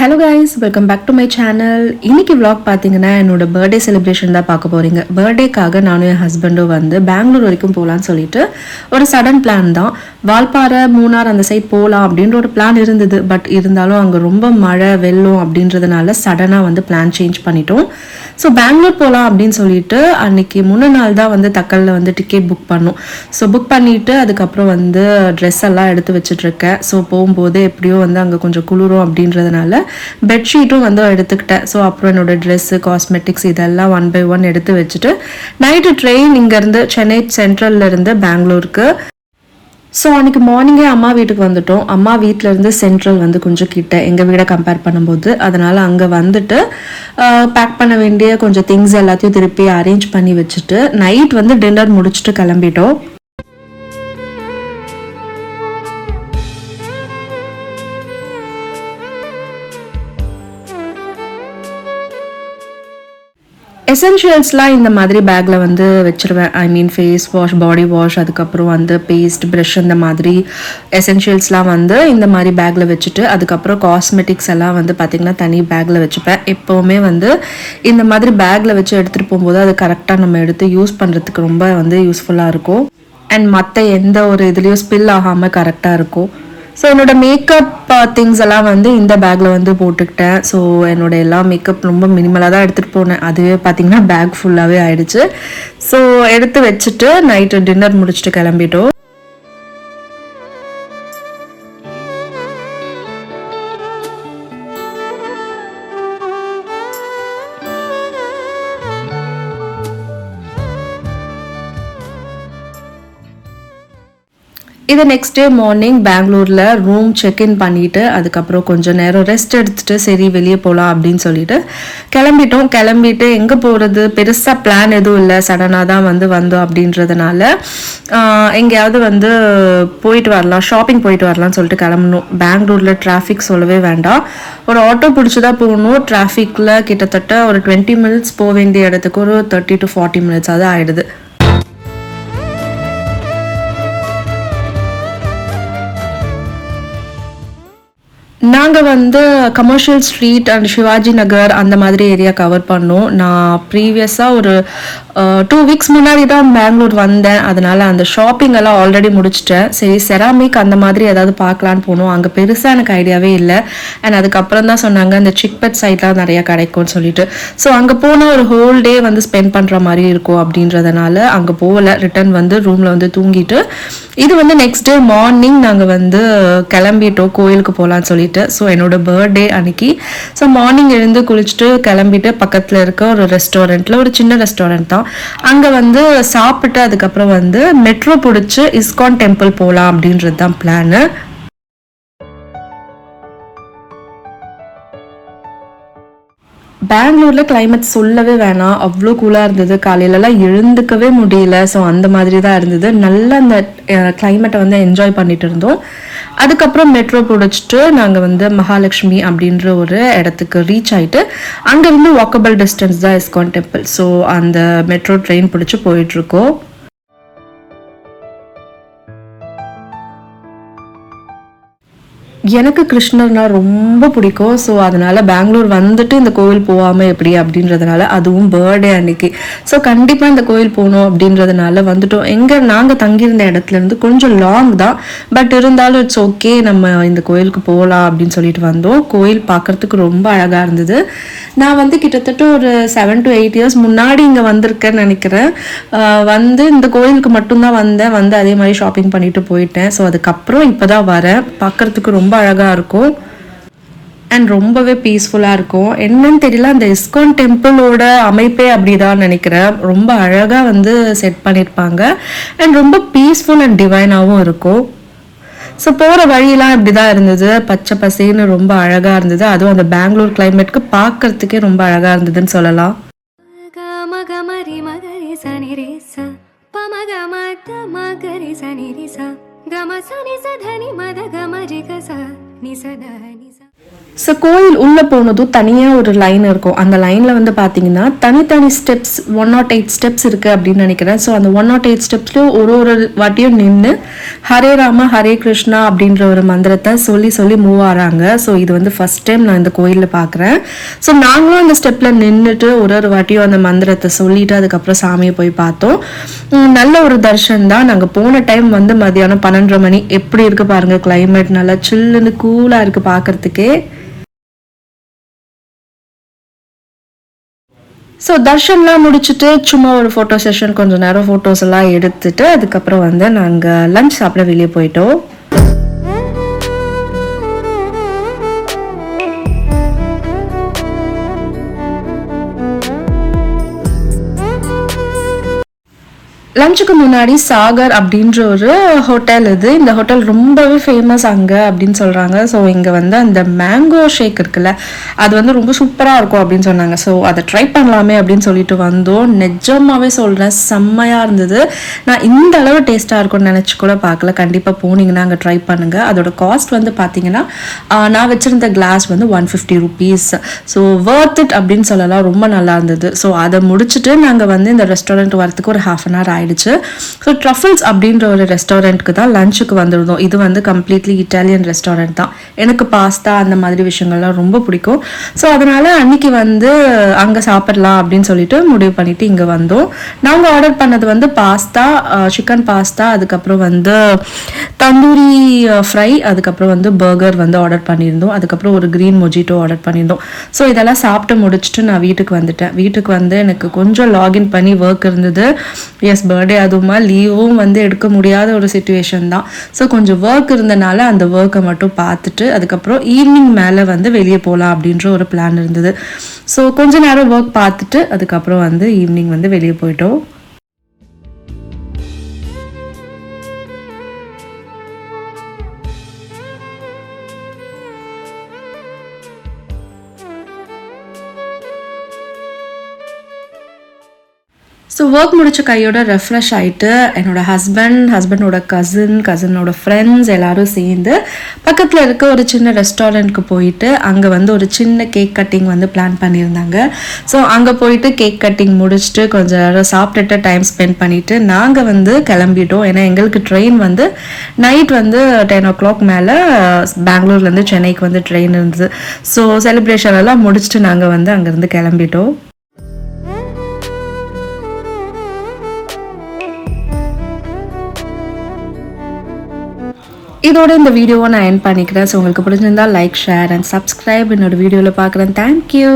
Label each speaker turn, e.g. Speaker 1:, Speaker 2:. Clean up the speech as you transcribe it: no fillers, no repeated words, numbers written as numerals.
Speaker 1: Hello guys, welcome back to my channel. இன்னைக்கு vlog பார்த்தீங்கன்னா என்னோட பர்த்டே செலிப்ரேஷன் தான் பார்க்க போகிறீங்க. பர்த்டேக்காக நானும் என் ஹஸ்பண்டும் வந்து பெங்களூர் வரைக்கும் போகலான்னு சொல்லிட்டு ஒரு சடன் பிளான் தான். வால்பாறை, மூணார் அந்த சைட் போகலாம் அப்படின்ற ஒரு பிளான் இருந்தது. பட் இருந்தாலும் அங்கே ரொம்ப மழை, வெள்ளம் அப்படின்றதுனால சடனாக வந்து பிளான் சேஞ்ச் பண்ணிட்டோம். ஸோ பெங்களூர் போகலாம் அப்படின்னு சொல்லிட்டு அன்னைக்கு முன்ன நாள் தான் வந்து தக்கலில் வந்து டிக்கெட் புக் பண்ணோம். ஸோ புக் பண்ணிவிட்டு அதுக்கப்புறம் வந்து ட்ரெஸ் எல்லாம் எடுத்து வச்சுட்ருக்கேன். ஸோ போகும்போது எப்படியோ வந்து அங்கே கொஞ்சம் குளிரும் அப்படின்றதுனால பெட்ஷீட்டும் வந்து எடுத்துக்கிட்டேன். ஸோ அப்புறம் என்னோட ட்ரெஸ்ஸு, காஸ்மெட்டிக்ஸ் இதெல்லாம் 1 by 1 எடுத்து வச்சுட்டு நைட்டு ட்ரெயின் இங்கேருந்து சென்னை சென்ட்ரல்லேருந்து பெங்களூருக்கு. ஸோ அன்றைக்கி மார்னிங்கே அம்மா வீட்டுக்கு வந்துட்டோம். அம்மா வீட்டிலேருந்து சென்ட்ரல் வந்து கொஞ்சம் கிட்ட எங்கள் வீடை கம்பேர் பண்ணும்போது, அதனால் அங்கே வந்துட்டு பேக் பண்ண வேண்டிய கொஞ்சம் திங்ஸ் எல்லாத்தையும் திருப்பி அரேஞ்ச் பண்ணி வச்சுட்டு நைட் வந்து டின்னர் முடிச்சுட்டு கிளம்பிட்டோம். எசென்ஷியல்ஸ்லாம் இந்த மாதிரி பேக்கில் வந்து வச்சுருவேன். ஐ மீன் ஃபேஸ் வாஷ், பாடி வாஷ், அதுக்கப்புறம் வந்து பேஸ்ட், ப்ரஷ், இந்த மாதிரி எசென்ஷியல்ஸ்லாம் வந்து இந்த மாதிரி பேக்கில் வச்சுட்டு அதுக்கப்புறம் காஸ்மெட்டிக்ஸ் எல்லாம் வந்து பார்த்திங்கன்னா தனி பேக்கில் வச்சுப்பேன். எப்போவுமே வந்து இந்த மாதிரி பேக்கில் வச்சு எடுத்துகிட்டு போகும்போது அது கரெக்டாக நம்ம எடுத்து யூஸ் பண்ணுறதுக்கு ரொம்ப வந்து யூஸ்ஃபுல்லாக இருக்கும். அண்ட் மற்ற எந்த ஒரு இதுலேயும் ஸ்பில் ஆகாமல் கரெக்டாக இருக்கும். ஸோ என்னோட மேக்கப் திங்ஸ் எல்லாம் வந்து இந்த பேக்கில் வந்து போட்டுக்கிட்டேன். ஸோ என்னோட எல்லா மேக்கப் ரொம்ப மினிமலாக தான் எடுத்துகிட்டு போனேன். அதுவே பார்த்திங்கன்னா பேக் ஃபுல்லாகவே ஆயிடுச்சு. ஸோ எடுத்து வச்சுட்டு நைட்டு டின்னர் முடிச்சுட்டு கிளம்பிட்டோம். இது நெக்ஸ்ட் டே மார்னிங் பெங்களூரில் ரூம் செக்இன் பண்ணிவிட்டு அதுக்கப்புறம் கொஞ்சம் நேரம் ரெஸ்ட் எடுத்துகிட்டு சரி வெளியே போகலாம் அப்படின்னு சொல்லிட்டு கிளம்பிட்டோம். கிளம்பிட்டு எங்கே போகிறது, பெருசாக பிளான் எதுவும் இல்லை, சடனாக தான் வந்து வந்தோம் அப்படின்றதுனால எங்கேயாவது வந்து போயிட்டு வரலாம், ஷாப்பிங் போயிட்டு வரலாம்னு சொல்லிட்டு கிளம்பணும். பெங்களூரில் டிராஃபிக் சொல்லவே வேண்டாம். ஒரு ஆட்டோ பிடிச்சி தான் போகணும். டிராஃபிக்கில் கிட்டத்தட்ட ஒரு 20 minutes போக வேண்டிய இடத்துக்கு ஒரு 30 to 40 minutes அது ஆகிடுது. நாங்கள் வந்து commercial street and Shivaji Nagar அந்த மாதிரி ஏரியா கவர் பண்ணோம். நான் ப்ரீவியஸாக ஒரு 2 weeks முன்னாடி தான் பெங்களூர் வந்தேன். அதனால் அந்த ஷாப்பிங் எல்லாம் ஆல்ரெடி முடிச்சிட்டேன். சரி செராமிக் அந்த மாதிரி ஏதாவது பார்க்கலான்னு போனோம். அங்கே பெருசாக எனக்கு ஐடியாவே இல்லை. அண்ட் அதுக்கப்புறம் தான் சொன்னாங்க இந்த சிக்பெட் சைட்லாம் நிறையா கிடைக்கும்னு சொல்லிட்டு. ஸோ அங்கே போனால் ஒரு ஹோல் டே வந்து ஸ்பெண்ட் பண்ணுற மாதிரி இருக்கும் அப்படின்றதுனால அங்கே போகலை. ரிட்டன் வந்து ரூமில் வந்து தூங்கிட்டு இது வந்து நெக்ஸ்ட் டே மார்னிங் நாங்கள் வந்து கிளம்பிட்டோம் கோயிலுக்கு போகலான்னு சொல்லிட்டு. ஸோ என்னோட பர்த்டே அன்னைக்கு. ஸோ மார்னிங் எழுந்து குளிச்சுட்டு கிளம்பிட்டு பக்கத்தில் இருக்க ஒரு ரெஸ்டாரண்ட்டில், ஒரு சின்ன ரெஸ்டாரண்ட் தான், அங்கே வந்து சாப்பிட்டு அதுக்கப்புறம் வந்து மெட்ரோ பிடிச்சி இஸ்கான் டெம்பிள் போகலாம் அப்படின்றது தான் பிளானு. பெங்களூரில் கிளைமேட் சொல்லவே வேணாம், அவ்வளோ கூலாக இருந்தது. காலையிலலாம் எழுந்துக்கவே முடியல. ஸோ அந்த மாதிரி தான் இருந்தது. நல்லா அந்த கிளைமேட்டை வந்து என்ஜாய் பண்ணிட்டு இருந்தோம். அதுக்கப்புறம் மெட்ரோ பிடிச்சிட்டு நாங்கள் வந்து மகாலட்சுமி அப்படின்ற ஒரு இடத்துக்கு ரீச் ஆகிட்டு அங்கேருந்து வாக்கபிள் டிஸ்டன்ஸ் தான் இஸ்கான் டெம்பிள். ஸோ அந்த மெட்ரோ ட்ரெயின் பிடிச்சி போயிட்டுருக்கோம். எனக்கு கிருஷ்ணர்னா ரொம்ப பிடிக்கும். ஸோ அதனால் பெங்களூர் வந்துட்டு இந்த கோவில் போகாமல் எப்படி அப்படின்றதுனால, அதுவும் பர்த்டே அன்னைக்கு. ஸோ கண்டிப்பாக இந்த கோவில் போகணும் அப்படின்றதுனால வந்துட்டோம். எங்கே நாங்கள் தங்கியிருந்த இடத்துலேருந்து கொஞ்சம் லாங் தான், பட் இருந்தாலும் இட்ஸ் ஓகே, நம்ம இந்த கோயிலுக்கு போகலாம் அப்படின்னு சொல்லிட்டு வந்தோம். கோயில் பார்க்குறதுக்கு ரொம்ப அழகாக இருந்தது. நான் வந்து கிட்டத்தட்ட ஒரு 7 to 8 years முன்னாடி இங்கே வந்திருக்கேன்னு நினைக்கிறேன். வந்து இந்த கோயிலுக்கு மட்டும்தான் வந்தேன். வந்து அதே மாதிரி ஷாப்பிங் பண்ணிட்டு போயிட்டேன். ஸோ அதுக்கப்புறம் இப்போ தான் வரேன். பார்க்குறதுக்கு ரொம்ப அழகாக இருக்கும் அண்ட் ரொம்பவே பீஸ்ஃபுல்லாக இருக்கும். என்னன்னு தெரியல, அந்த இஸ்கான் டெம்பிளோட அமைப்பே அப்படிதான் நினைக்கிறேன். ரொம்ப அழகாக வந்து செட் பண்ணியிருப்பாங்க அண்ட் ரொம்ப பீஸ்ஃபுல் அண்ட் டிவைனாகவும் இருக்கும். ஸோ போகிற வழியெல்லாம் இப்படி தான் இருந்தது, பச்சை பசேன்னு ரொம்ப அழகாக இருந்தது. அதுவும் அந்த பெங்களூர் கிளைமேட்க்கு பார்க்கறதுக்கே ரொம்ப அழகாக இருந்ததுன்னு சொல்லலாம். ஸோ கோயில் உள்ளே போனதும் தனியாக ஒரு லைன் இருக்கும். அந்த லைனில் வந்து பார்த்தீங்கன்னா தனித்தனி ஸ்டெப்ஸ் 108 ஸ்டெப்ஸ் இருக்குது அப்படின்னு நினைக்கிறேன். ஸோ அந்த 108 ஸ்டெப்ஸ்லையும் ஒரு வாட்டியும் நின்று ஹரே ராம ஹரே கிருஷ்ணா அப்படின்ற ஒரு மந்திரத்தை சொல்லி மூவ் ஆகிறாங்க. ஸோ இது வந்து ஃபஸ்ட் டைம் நான் இந்த கோயிலில் பார்க்குறேன். ஸோ நாங்களும் அந்த ஸ்டெப்பில் நின்றுட்டு ஒரு வாட்டியும் அந்த மந்திரத்தை சொல்லிட்டு அதுக்கப்புறம் சாமியை போய் பார்த்தோம். நல்ல ஒரு தர்ஷன் தான். நாங்கள் போன டைம் வந்து மதியானம் 12:30 மணி. எப்படி இருக்குது பாருங்கள், கிளைமேட் நல்லா சில்லுன்னு கூலாக இருக்குது பார்க்குறதுக்கே. ஸோ தர்ஷன்லாம் முடிச்சுட்டு சும்மா ஒரு ஃபோட்டோ செஷன், கொஞ்சம் நேரம் ஃபோட்டோஸ் எல்லாம் எடுத்துட்டு அதுக்கப்புறம் வந்து நாங்கள் லஞ்ச் சாப்பிட வெளியே போயிட்டோம். லஞ்சுக்கு முன்னாடி சாகர் அப்படின்ற ஒரு ஹோட்டல் இது. இந்த ஹோட்டல் ரொம்பவே ஃபேமஸ் அங்கே அப்படின்னு சொல்கிறாங்க. ஸோ இங்கே வந்து அந்த மேங்கோ ஷேக் இருக்குல்ல, அது வந்து ரொம்ப சூப்பராக இருக்கும் அப்படின்னு சொன்னாங்க. ஸோ அதை ட்ரை பண்ணலாமே அப்படின்னு சொல்லிட்டு வந்தோம். நிஜமாகவே சொல்கிறேன், செம்மையாக இருந்தது. நான் இந்த அளவு டேஸ்ட்டாக இருக்கும்னு நினச்சி கூட பார்க்கல. கண்டிப்பாக போனீங்கன்னா அங்கே ட்ரை பண்ணுங்கள். அதோட காஸ்ட் வந்து பார்த்தீங்கன்னா நான் வச்சுருந்த கிளாஸ் வந்து 150 rupees. ஸோ வர்த் இட் அப்படின்னு சொல்லலாம். ரொம்ப நல்லா இருந்தது. ஸோ அதை முடிச்சுட்டு நாங்கள் வந்து இந்த ரெஸ்டாரண்ட் வரத்துக்கு ஒரு 1/2 hour ஆயிடுச்சு. ஸோ ட்ரஃபிள்ஸ் அப்படின்ற ஒரு ரெஸ்டாரண்ட்டுக்கு தான் லஞ்சுக்கு வந்துருந்தோம். இது வந்து கம்ப்ளீட்லி இட்டாலியன் ரெஸ்டாரண்ட் தான். எனக்கு பாஸ்தா அந்த மாதிரி விஷயங்கள்லாம் ரொம்ப பிடிக்கும். ஸோ அதனால அன்னைக்கு வந்து அங்கே சாப்பிடலாம் அப்படின்னு சொல்லிட்டு முடிவு பண்ணிட்டு இங்கே வந்தோம். நாங்கள் ஆர்டர் பண்ணது வந்து பாஸ்தா, சிக்கன் பாஸ்தா, அதுக்கப்புறம் வந்து தந்தூரி ஃப்ரை, அதுக்கப்புறம் வந்து பர்கர் வந்து ஆர்டர் பண்ணியிருந்தோம். அதுக்கப்புறம் ஒரு க்ரீன் மொஜிட்டோ ஆர்டர் பண்ணியிருந்தோம். ஸோ இதெல்லாம் சாப்பிட்டு முடிச்சுட்டு நான் வீட்டுக்கு வந்துட்டேன். வீட்டுக்கு வந்து எனக்கு கொஞ்சம் லாகின் பண்ணி ஒர்க் இருந்தது. எஸ், பர்த்டே அதுவுமா லீவும் வந்து எடுக்க முடியாத ஒரு சிச்சுவேஷன் தான். ஸோ கொஞ்சம் ஒர்க் இருந்தனால அந்த ஒர்க்கை மட்டும் பார்த்துட்டு அதுக்கப்புறம் ஈவினிங் மேலே வந்து வெளியே போகலாம் அப்படின்ற ஒரு பிளான் இருந்தது. ஸோ கொஞ்ச நேரம் ஒர்க் பார்த்துட்டு அதுக்கப்புறம் வந்து ஈவினிங் வந்து வெளியே போயிட்டோம். ஸோ ஒர்க் முடிச்ச கையோட ரெஃப்ரெஷ் ஆகிட்டு என்னோட ஹஸ்பண்டோட கசினோட ஃப்ரெண்ட்ஸ் எல்லோரும் சேர்ந்து பக்கத்தில் இருக்க ஒரு சின்ன ரெஸ்டாரண்ட்க்கு போயிட்டு அங்கே வந்து ஒரு சின்ன கேக் கட்டிங் வந்து பிளான் பண்ணியிருந்தாங்க. ஸோ அங்கே போயிட்டு கேக் கட்டிங் முடிச்சுட்டு கொஞ்சம் நேரம் சாப்பிட்டுட்டு டைம் ஸ்பெண்ட் பண்ணிவிட்டு நாங்கள் வந்து கிளம்பிட்டோம். ஏன்னா எங்களுக்கு ட்ரெயின் வந்து நைட் வந்து 10 o'clock மேலே பெங்களூர்லேருந்து சென்னைக்கு வந்து ட்ரெயின் இருந்தது. ஸோ செலிப்ரேஷன் எல்லாம் முடிச்சுட்டு நாங்கள் வந்து அங்கேருந்து கிளம்பிட்டோம். இதோட இந்த வீடியோவை நான் எண்ட் பண்ணிக்கிறேன். ஸோ உங்களுக்கு பிடிச்சிருந்தா லைக், ஷேர் அண்ட் சப்ஸ்கிரைப். என்னோட வீடியோவில் பார்க்குறேன். தேங்க்யூ.